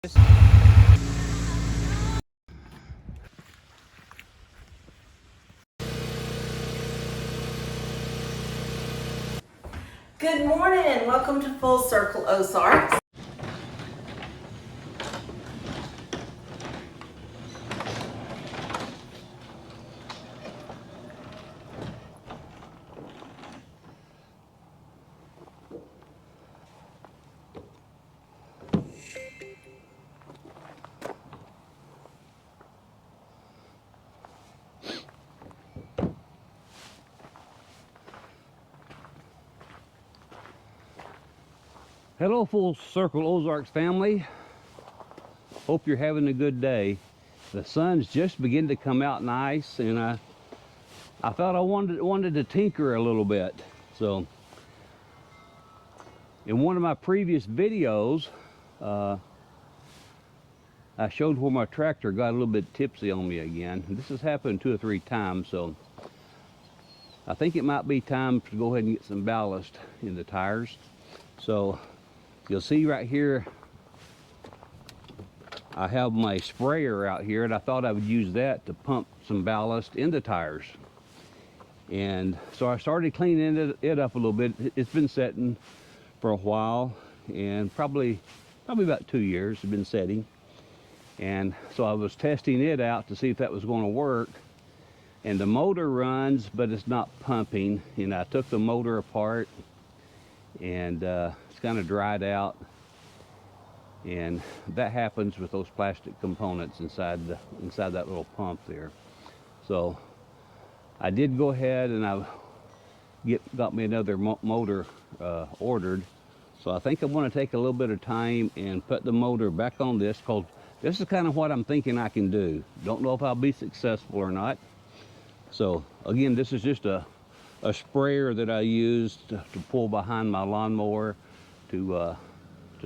Good morning and welcome to Full Circle Ozarks. Hello, Full Circle Ozarks family. Hope you're having a good day. The sun's just beginning to come out nice, and I thought I wanted to tinker a little bit. So, in one of my previous videos, I showed where my tractor got a little bit tipsy on me again. This has happened 2 or 3 times, so I think it might be time to go ahead and get some ballast in the tires. So, you'll see right here, I have my sprayer out here, and I thought I would use that to pump some ballast in the tires. And so I started cleaning it up a little bit. It's been setting for a while, and probably about 2 years it's been setting. And so I was testing it out to see if that was going to work. And the motor runs, but it's not pumping. And I took the motor apart, and it's kind of dried out. And that happens with those plastic components inside that little pump there. So I did go ahead and I got me another motor ordered. So I think I'm going to take a little bit of time and put the motor back on this, because this is kind of what I'm thinking I can do. Don't know if I'll be successful or not. So again, this is just a sprayer that I used to pull behind my lawnmower to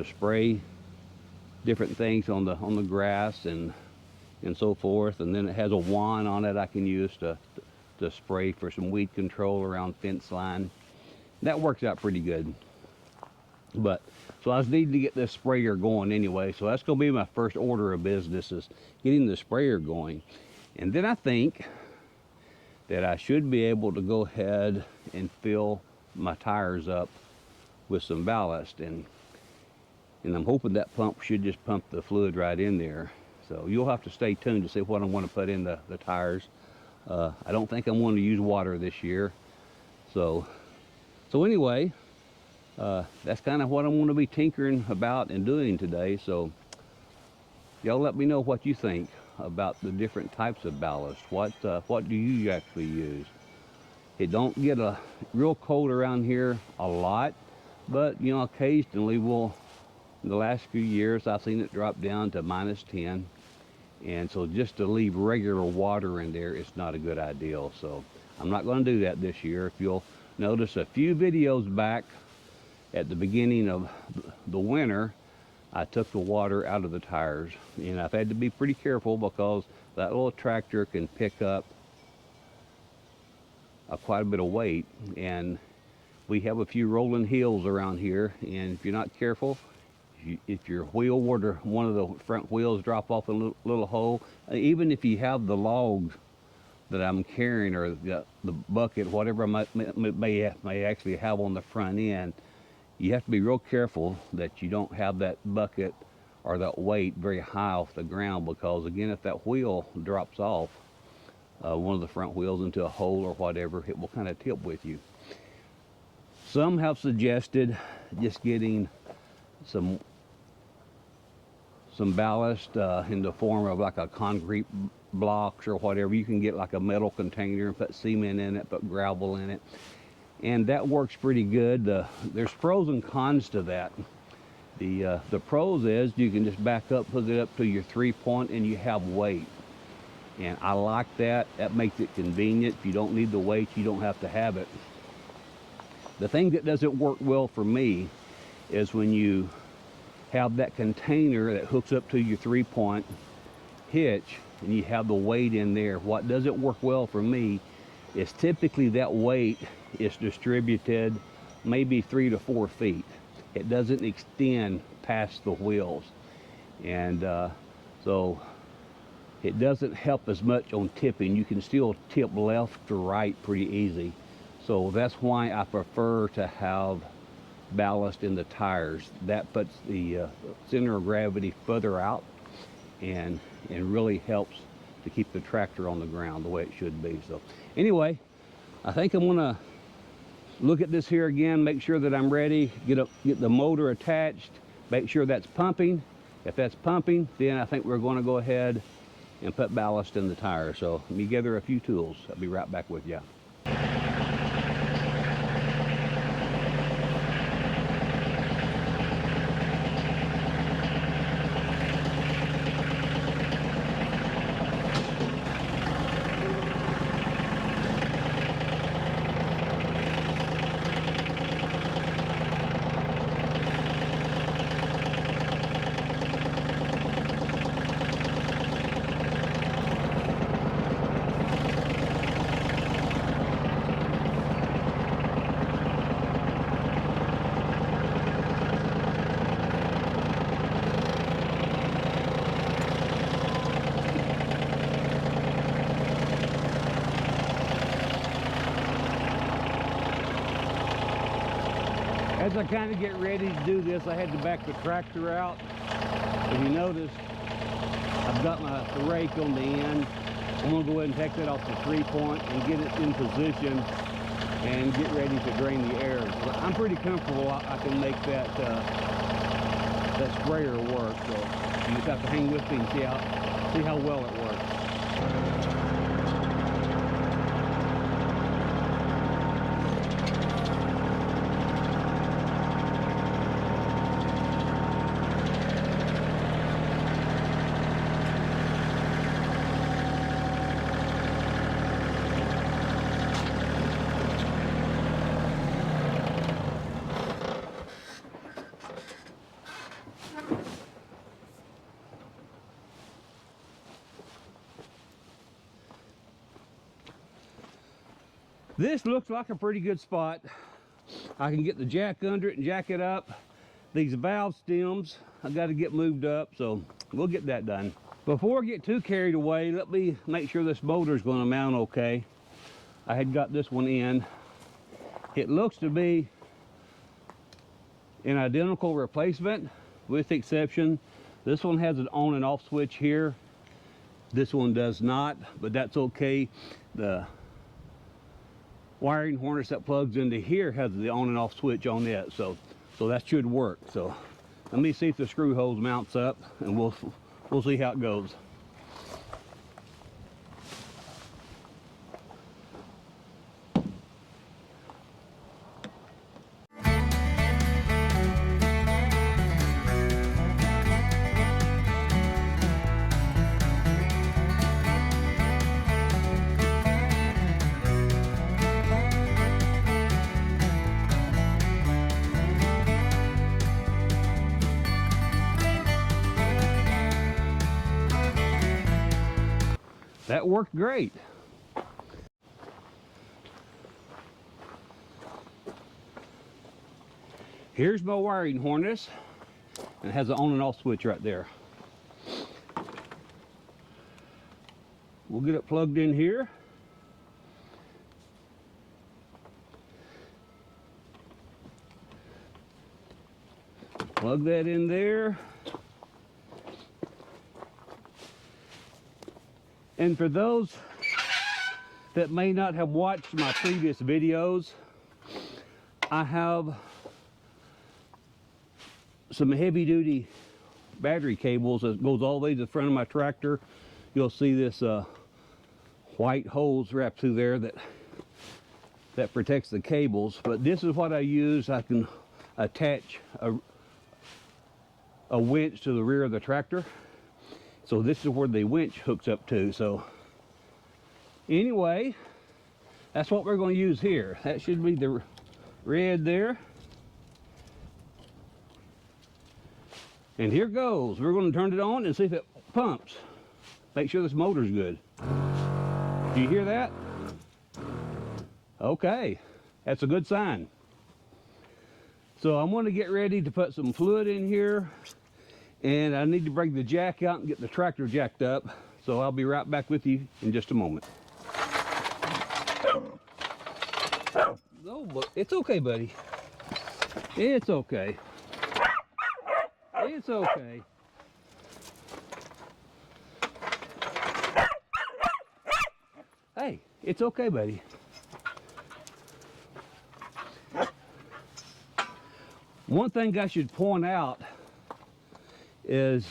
spray different things on the grass and so forth. And then it has a wand on it I can use to spray for some weed control around fence line. That works out pretty good. But so I was needing to get this sprayer going anyway, so that's going to be my first order of business, is getting the sprayer going. And then I think that I should be able to go ahead and fill my tires up with some ballast, and I'm hoping that pump should just pump the fluid right in there. So you'll have to stay tuned to see what I want to put in the tires. I don't think I'm going to use water this year. So anyway, that's kind of what I'm going to be tinkering about and doing today. So y'all let me know what you think about the different types of ballast. What do you actually use? It don't get real cold around here a lot, but you know, occasionally in the last few years, I've seen it drop down to -10. And so just to leave regular water in there, it's not a good idea. So I'm not going to do that this year. If you'll notice a few videos back at the beginning of the winter, I took the water out of the tires. And I've had to be pretty careful, because that little tractor can pick up quite a bit of weight. And we have a few rolling hills around here. And if you're not careful, if your wheel were to, one of the front wheels drop off a little hole, even if you have the log that I'm carrying, or the bucket, whatever I may actually have on the front end, you have to be real careful that you don't have that bucket or that weight very high off the ground, because again, if that wheel drops off, one of the front wheels into a hole or whatever, it will kind of tip with you. Some have suggested just getting some ballast in the form of like a concrete blocks or whatever. You can get like a metal container and put cement in it, put gravel in it, and that works pretty good. There's pros and cons to that. The pros is you can just back up, put it up to your 3-point, and you have weight. And I like that. That makes it convenient. If you don't need the weight, you don't have to have it. The thing that doesn't work well for me is when you have that container that hooks up to your 3-point hitch and you have the weight in there. What doesn't work well for me is typically that weight is distributed maybe 3 to 4 feet. It doesn't extend past the wheels. And so it doesn't help as much on tipping. You can still tip left to right pretty easy. So that's why I prefer to have ballast in the tires. That puts the center of gravity further out and really helps to keep the tractor on the ground the way it should be. So anyway, I think I'm gonna look at this here again, make sure that I'm ready, get the motor attached, make sure that's pumping. If that's pumping, then I think we're going to go ahead and put ballast in the tire. So let me gather a few tools. I'll be right back with you. As I kind of get ready to do this, I had to back the tractor out. If you notice, I've got the rake on the end. I'm going to go ahead and take that off the 3-point and get it in position and get ready to drain the air. So I'm pretty comfortable I can make that sprayer work. So you just have to hang with me and see how well it works. This looks like a pretty good spot. I can get the jack under it and jack it up. These valve stems, I got to get moved up, so we'll get that done. Before I get too carried away, let me make sure this motor is going to mount okay. I had got this one in. It looks to be an identical replacement, with the exception this one has an on and off switch here. This one does not, but that's okay. The wiring harness that plugs into here has the on and off switch on it, so that should work. So let me see if the screw hose mounts up, and we'll see how it goes. That worked great. Here's my wiring harness, and it has an on and off switch right there. We'll get it plugged in here. Plug that in there. And for those that may not have watched my previous videos, I have some heavy duty battery cables that goes all the way to the front of my tractor. You'll see this white hose wrapped through there that protects the cables. But this is what I use. I can attach a winch to the rear of the tractor. So this is where the winch hooks up to. So anyway, that's what we're going to use here. That should be the red there. And here goes. We're going to turn it on and see if it pumps. Make sure this motor's good. Do you hear that? Okay, that's a good sign. So I'm going to get ready to put some fluid in here And I need to break the jack out and get the tractor jacked up. So I'll be right back with you in just a moment. No, but it's okay, buddy. It's okay. It's okay. Hey, it's okay, buddy. One thing I should point out is,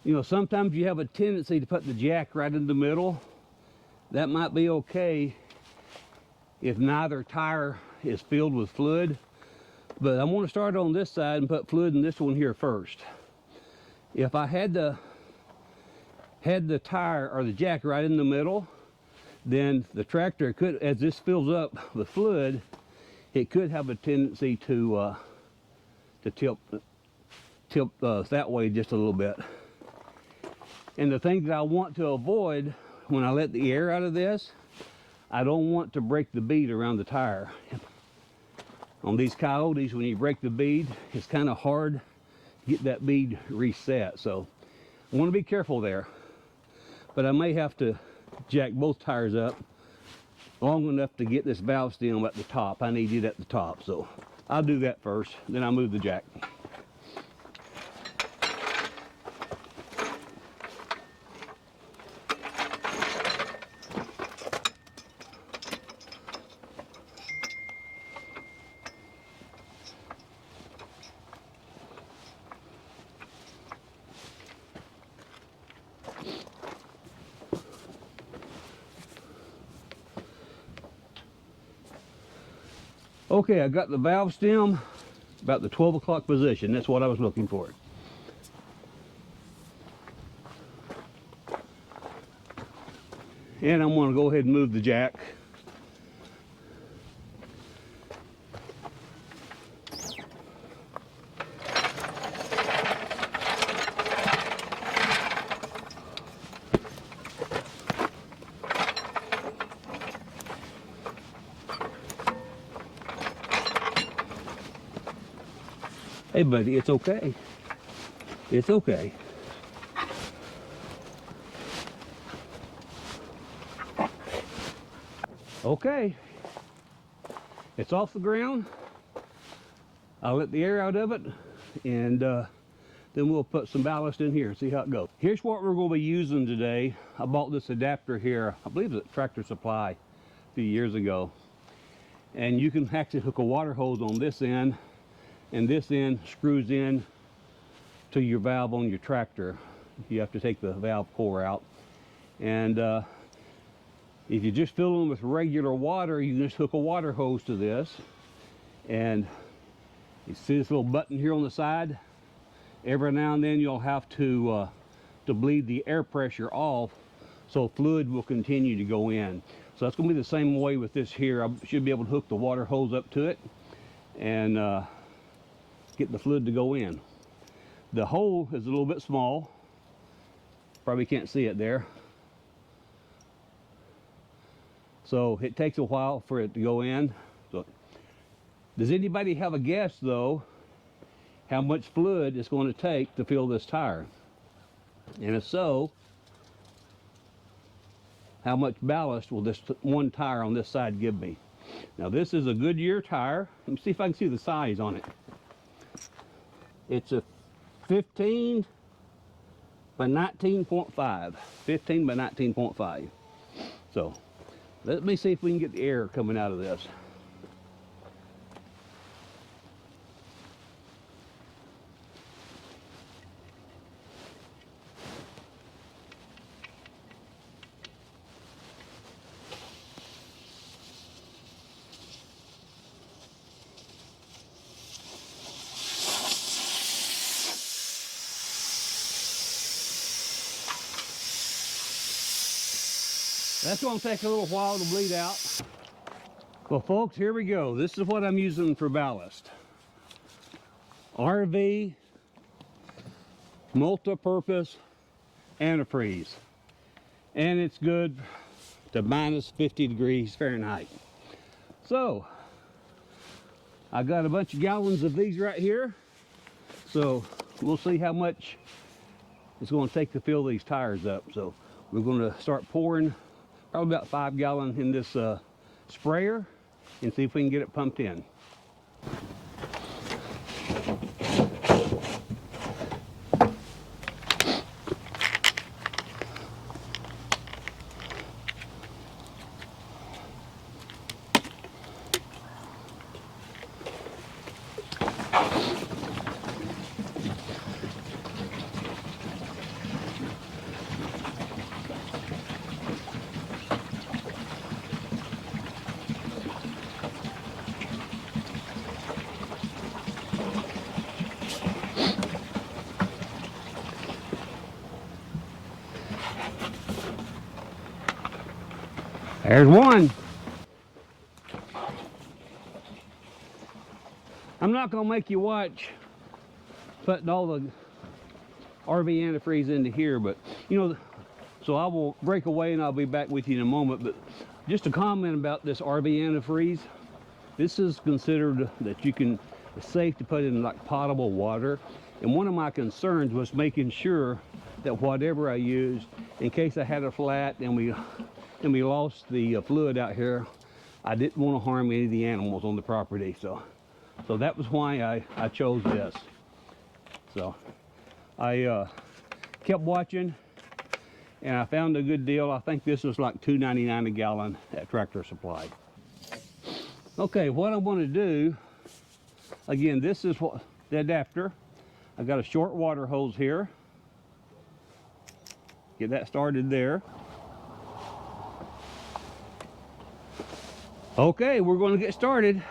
you know, sometimes you have a tendency to put the jack right in the middle. That might be okay if neither tire is filled with fluid, but I'm going to start on this side and put fluid in this one here first. If I had the tire or the jack right in the middle, then the tractor could, as this fills up with fluid, it could have a tendency to tilt that way just a little bit. And the thing that I want to avoid when I let the air out of this, I don't want to break the bead around the tire. On these Coyotes, when you break the bead, it's kind of hard to get that bead reset. So I want to be careful there. But I may have to jack both tires up long enough to get this valve stem at the top. I need it at the top, so I'll do that first, then I'll move the jack. Okay, I got the valve stem about the 12 o'clock position. That's what I was looking for. And I'm going to go ahead and move the jack. Hey buddy, it's okay. It's okay. Okay. It's off the ground. I'll let the air out of it, and then we'll put some ballast in here and see how it goes. Here's what we're going to be using today. I bought this adapter here, I believe it's at Tractor Supply a few years ago. And you can actually hook a water hose on this end, and this end screws in to your valve on your tractor. You have to take the valve core out. And if you just fill them with regular water, you can just hook a water hose to this. And you see this little button here on the side? Every now and then you'll have to bleed the air pressure off so fluid will continue to go in. So that's going to be the same way with this here. I should be able to hook the water hose up to it and get the fluid to go in. The hole is a little bit small. Probably can't see it there. So it takes a while for it to go in. So, does anybody have a guess though how much fluid it's going to take to fill this tire? And if so, how much ballast will this one tire on this side give me? Now this is a Goodyear tire. Let me see if I can see the size on it. It's a 15 by 19.5. 15 by 19.5. So let me see if we can get the air coming out of this. That's going to take a little while to bleed out. Well folks, here we go. This is what I'm using for ballast. RV multi-purpose antifreeze. And it's good to minus 50 degrees Fahrenheit. So, I got a bunch of gallons of these right here. So, we'll see how much it's going to take to fill these tires up. So we're going to start pouring probably about 5 gallons in this sprayer and see if we can get it pumped in. There's one. I'm not going to make you watch putting all the RV antifreeze into here, but you know, so I will break away and I'll be back with you in a moment. But just a comment about this RV antifreeze. This is considered that it's safe to put in like potable water. And one of my concerns was making sure that whatever I used, in case I had a flat and we lost the fluid out here, I didn't want to harm any of the animals on the property. So that was why I chose this. So I kept watching and I found a good deal. I think this was like $2.99 a gallon at Tractor Supply. Okay, what I'm going to do, again, this is what the adapter. I've got a short water hose here. Get that started there. Okay, we're going to get started.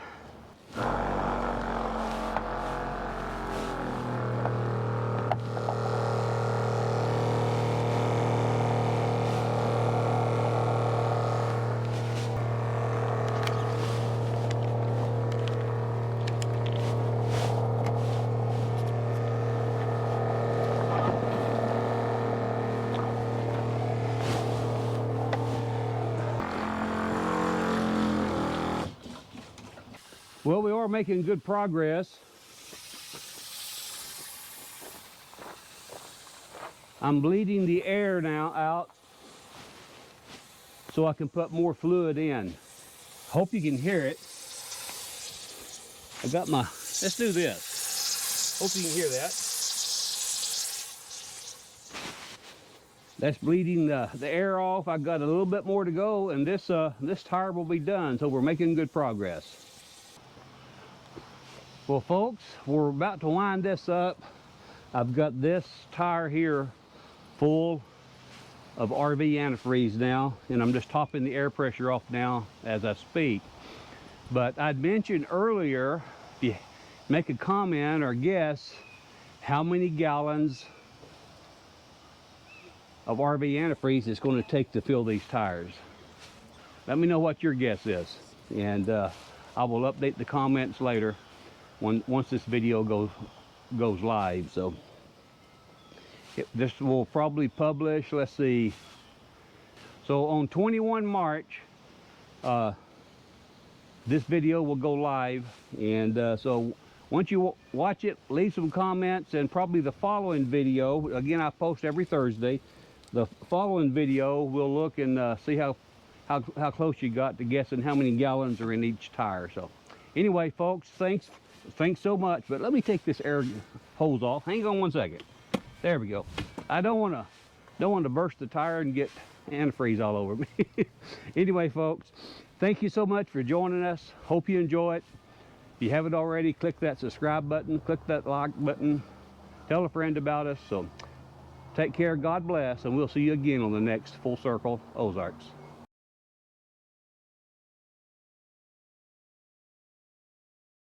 Well, we are making good progress. I'm bleeding the air now out so I can put more fluid in. Hope you can hear it. I got my, let's do this. Hope you can hear that. That's bleeding the air off. I got a little bit more to go and this tire will be done. So we're making good progress. Well, folks, we're about to wind this up. I've got this tire here full of RV antifreeze now, and I'm just topping the air pressure off now as I speak. But I'd mentioned earlier, if you make a comment or guess how many gallons of RV antifreeze it's going to take to fill these tires. Let me know what your guess is, and I will update the comments later once this video goes live. So this will probably publish, let's see, so on 21 March this video will go live, and so once you watch it, leave some comments, and probably the following video, again I post every Thursday, the following video we'll look and see how close you got to guessing how many gallons are in each tire. So anyway, folks, thanks so much. But let me take this air hose off. Hang on one second. There we go. I don't want to burst the tire and get antifreeze all over me. Anyway, folks, thank you so much for joining us. Hope you enjoy it. If you haven't already, click that subscribe button, click that like button, tell a friend about us. So take care, God bless, and we'll see you again on the next Full Circle Ozarks.